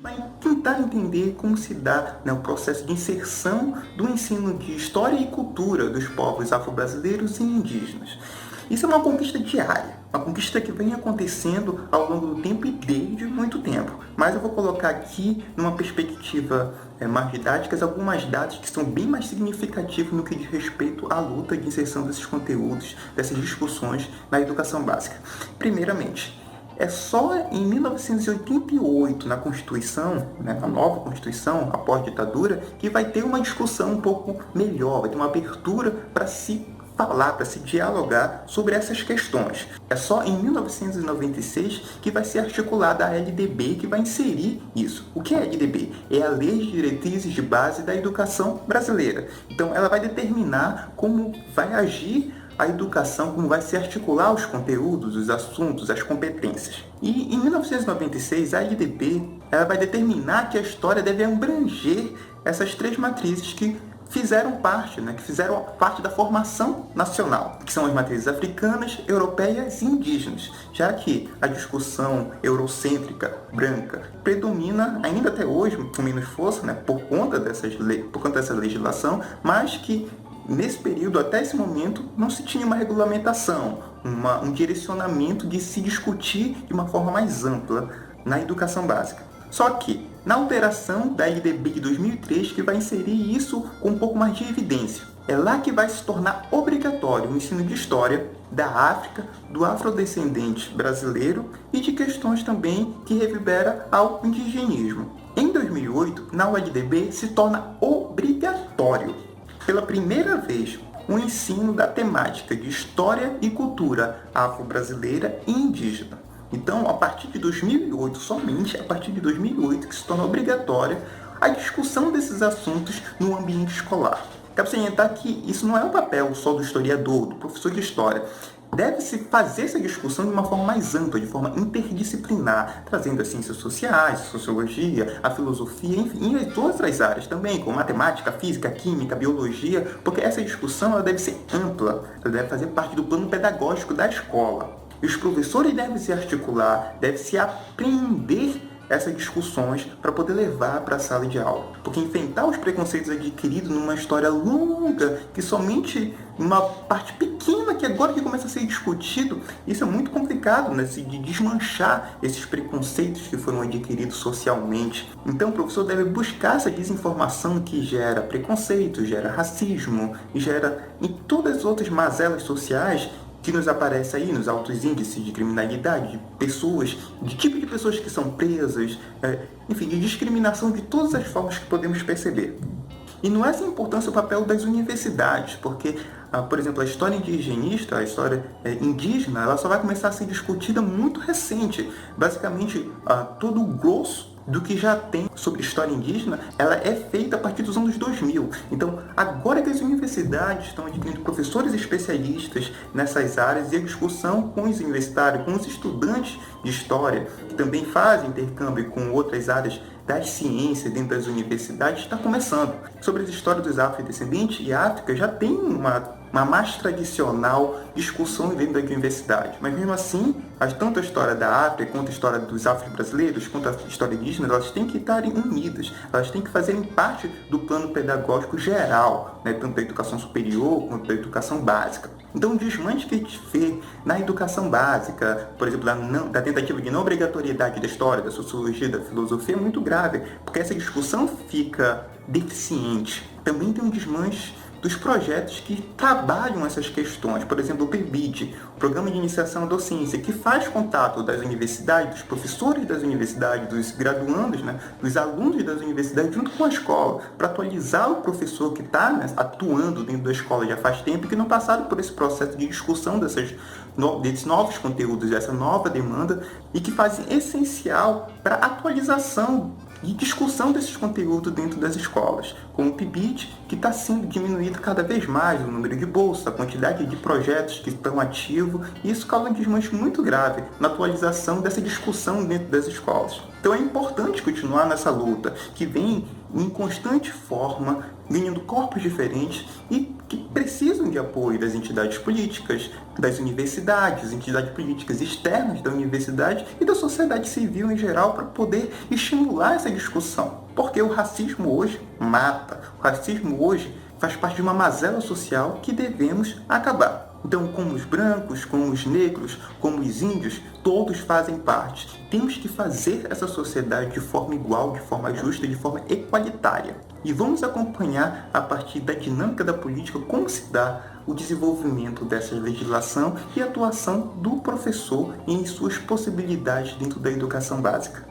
vai tentar entender como se dá, né, o processo de inserção do ensino de história e cultura dos povos afro-brasileiros e indígenas. Isso é uma conquista diária, uma conquista que vem acontecendo ao longo do tempo e desde muito tempo. Mas eu vou colocar aqui, numa perspectiva mais didática, algumas datas que são bem mais significativas no que diz respeito à luta de inserção desses conteúdos, dessas discussões na educação básica. Primeiramente, é só em 1988, na Constituição, né, na nova Constituição, após a ditadura, que vai ter uma discussão um pouco melhor, vai ter uma abertura para se falar, para se dialogar sobre essas questões. É só em 1996 que vai ser articulada a LDB, que vai inserir isso. O que é a LDB? É a Lei de Diretrizes de Base da Educação Brasileira. Então, ela vai determinar como vai agir a educação, como vai se articular os conteúdos, os assuntos, as competências. E em 1996, a LDB ela vai determinar que a história deve abranger essas três matrizes que fizeram parte da formação nacional, que são as matrizes africanas, europeias e indígenas, já que a discussão eurocêntrica, branca, predomina ainda até hoje, com menos força, né, por conta dessa legislação, mas que nesse período, até esse momento, não se tinha uma regulamentação, um direcionamento de se discutir de uma forma mais ampla na educação básica. Só que, na alteração da LDB de 2003, que vai inserir isso com um pouco mais de evidência. É lá que vai se tornar obrigatório o ensino de história da África, do afrodescendente brasileiro e de questões também que reverbera ao indigenismo. Em 2008, na ULDB se torna obrigatório, pela primeira vez, o ensino da temática de história e cultura afro-brasileira e indígena. Então, a partir de 2008, somente a partir de 2008, que se torna obrigatória a discussão desses assuntos no ambiente escolar. Cabe salientar que isso não é um papel só do historiador, do professor de história. Deve-se fazer essa discussão de uma forma mais ampla, de forma interdisciplinar, trazendo as ciências sociais, a sociologia, a filosofia, enfim, e outras áreas também, como matemática, física, química, biologia, porque essa discussão ela deve ser ampla, ela deve fazer parte do plano pedagógico da escola. E os professores devem se articular, devem se aprender essas discussões para poder levar para a sala de aula. Porque enfrentar os preconceitos adquiridos numa história longa, que somente uma parte pequena que agora que começa a ser discutido, isso é muito complicado, né? De desmanchar esses preconceitos que foram adquiridos socialmente. Então o professor deve buscar essa desinformação que gera preconceito, gera racismo, e gera em todas as outras mazelas sociais que nos aparece aí nos altos índices de criminalidade, de pessoas, de tipo de pessoas que são presas, enfim, de discriminação de todas as formas que podemos perceber. E não é essa importância o papel das universidades, porque, por exemplo, a história indigenista, a história indígena, ela só vai começar a ser discutida muito recente. Basicamente, todo o grosso do que já tem sobre história indígena, ela é feita a partir dos anos 2000. Então, agora que as universidades estão adquirindo professores especialistas nessas áreas e a discussão com os universitários, com os estudantes de história, que também fazem intercâmbio com outras áreas das ciências dentro das universidades, está começando. Sobre as histórias dos afrodescendentes e África, já tem uma mais tradicional discussão dentro da universidade. Mas mesmo assim, tanto a história da África, quanto a história dos afro-brasileiros, quanto a história indígena, elas têm que estarem unidas. Elas têm que fazerem parte do plano pedagógico geral, né, tanto da educação superior quanto da educação básica. Então, o desmanche que a gente vê na educação básica, por exemplo, da tentativa de não obrigatoriedade da história, da sociologia, da filosofia, é muito grave, porque essa discussão fica deficiente. Também tem um desmanche dos projetos que trabalham essas questões. Por exemplo, o PIBID, o Programa de Iniciação à Docência, que faz contato das universidades, dos professores das universidades, dos graduandos, né, dos alunos das universidades, junto com a escola, para atualizar o professor que está, né, atuando dentro da escola já faz tempo e que não passaram por esse processo de discussão desses novos conteúdos, dessa nova demanda, e que fazem essencial para a atualização e discussão desses conteúdos dentro das escolas, como o PIBID, que está sendo diminuído cada vez mais o número de bolsas, a quantidade de projetos que estão ativos, e isso causa um desmanche muito grave na atualização dessa discussão dentro das escolas. Então é importante continuar nessa luta, que vem em constante forma, ganhando corpos diferentes e que precisam de apoio das entidades políticas, das universidades, entidades políticas externas da universidade e da sociedade civil em geral para poder estimular essa discussão. Porque o racismo hoje mata, o racismo hoje faz parte de uma mazela social que devemos acabar. Então, como os brancos, como os negros, como os índios, todos fazem parte. Temos que fazer essa sociedade de forma igual, de forma justa, de forma equalitária. E vamos acompanhar, a partir da dinâmica da política, como se dá o desenvolvimento dessa legislação e a atuação do professor em suas possibilidades dentro da educação básica.